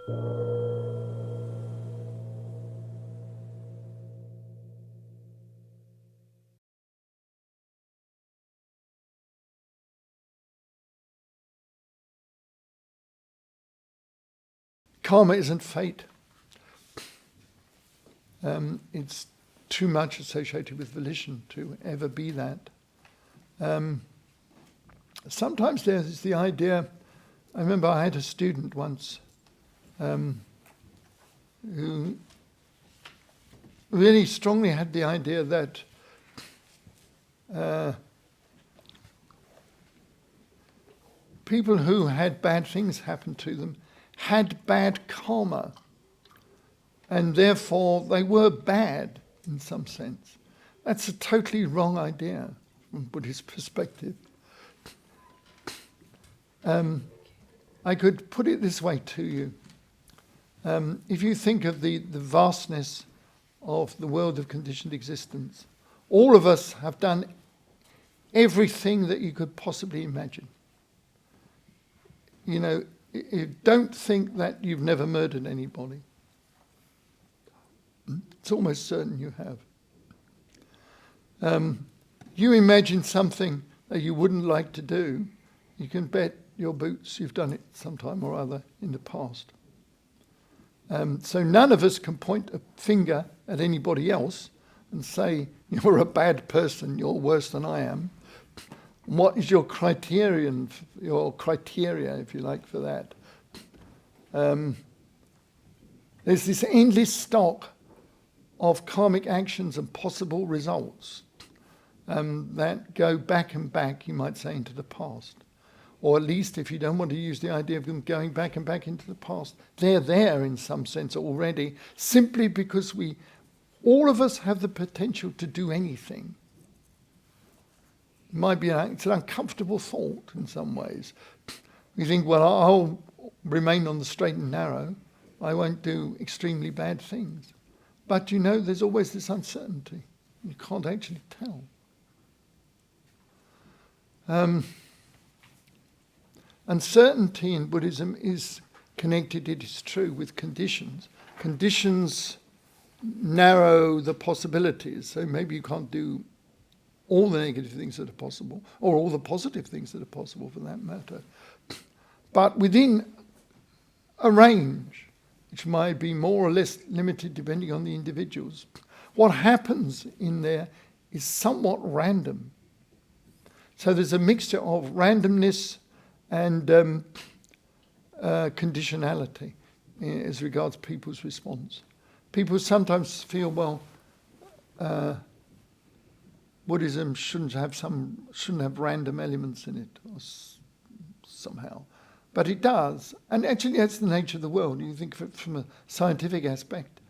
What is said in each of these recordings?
Karma isn't fate. It's too much associated with volition to ever be that. Sometimes there's the idea, I remember I had a student once who really strongly had the idea that people who had bad things happen to them had bad karma, and therefore they were bad in some sense. That's a totally wrong idea from a Buddhist perspective. I could put it this way to you. If you think of the vastness of the world of conditioned existence, all of us have done everything that you could possibly imagine. You know, don't think that you've never murdered anybody. It's almost certain you have. You imagine something that you wouldn't like to do, you can bet your boots you've done it sometime or other in the past. So none of us can point a finger at anybody else and say, you're a bad person, you're worse than I am. What is your criteria, if you like, for that? There's this endless stock of karmic actions and possible results that go back and back, you might say, into the past. Or at least, if you don't want to use the idea of them going back and back into the past, they're there in some sense already, simply because all of us have the potential to do anything. It might be it's an uncomfortable thought in some ways. We think, well, I'll remain on the straight and narrow. I won't do extremely bad things. But you know, there's always this uncertainty. You can't actually tell. Uncertainty in Buddhism is connected, it is true, with conditions. Conditions narrow the possibilities. So maybe you can't do all the negative things that are possible, or all the positive things that are possible for that matter. But within a range, which might be more or less limited depending on the individuals, what happens in there is somewhat random. So there's a mixture of randomness and conditionality as regards people's response. People sometimes feel, well, Buddhism shouldn't have random elements in it somehow. But it does. And actually that's the nature of the world. You think of it from a scientific aspect.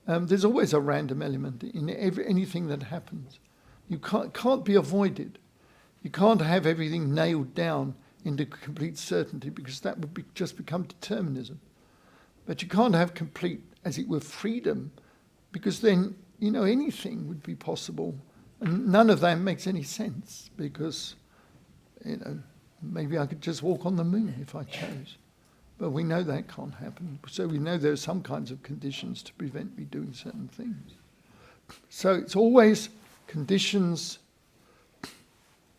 There's always a random element in anything that happens. You can't be avoided. You can't have everything nailed down into complete certainty, because that would just become determinism. But you can't have complete, as it were, freedom, because then, you know, anything would be possible. And none of that makes any sense, because, you know, maybe I could just walk on the moon if I chose. But we know that can't happen. So we know there are some kinds of conditions to prevent me doing certain things. So it's always conditions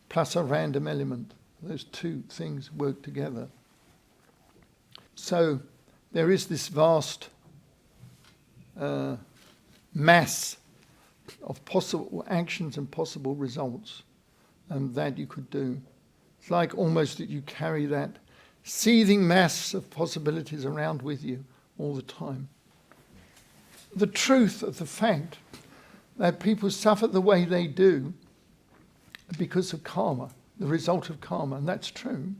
plus a random element. Those two things work together. So there is this vast mass of possible actions and possible results that you could do. It's like almost that you carry that seething mass of possibilities around with you all the time. The truth of the fact that people suffer the way they do because of karma, the result of karma, and that's true.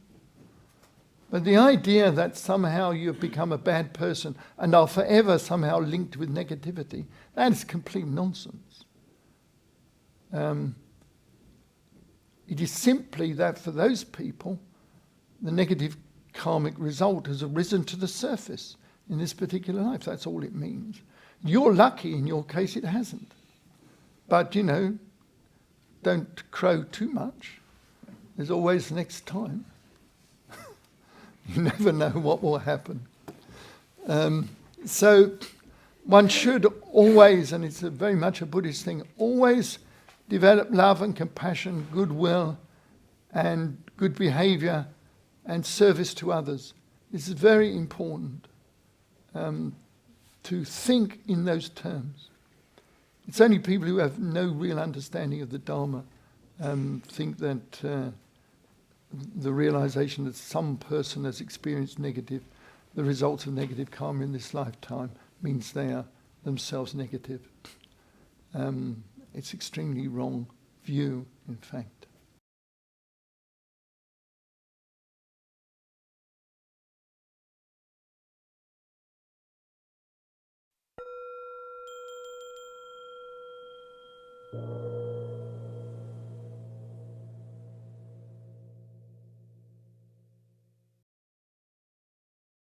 But the idea that somehow you've become a bad person and are forever somehow linked with negativity, that is complete nonsense. It is simply that for those people, the negative karmic result has arisen to the surface in this particular life. That's all it means. You're lucky, in your case it hasn't. But, you know, don't crow too much. There's always next time. You never know what will happen. So one should always, and it's very much a Buddhist thing, always develop love and compassion, goodwill, and good behavior, and service to others. This is very important, to think in those terms. It's only people who have no real understanding of the Dharma think that the realization that some person has experienced the results of negative karma in this lifetime means they are themselves negative. It's extremely wrong view, in fact.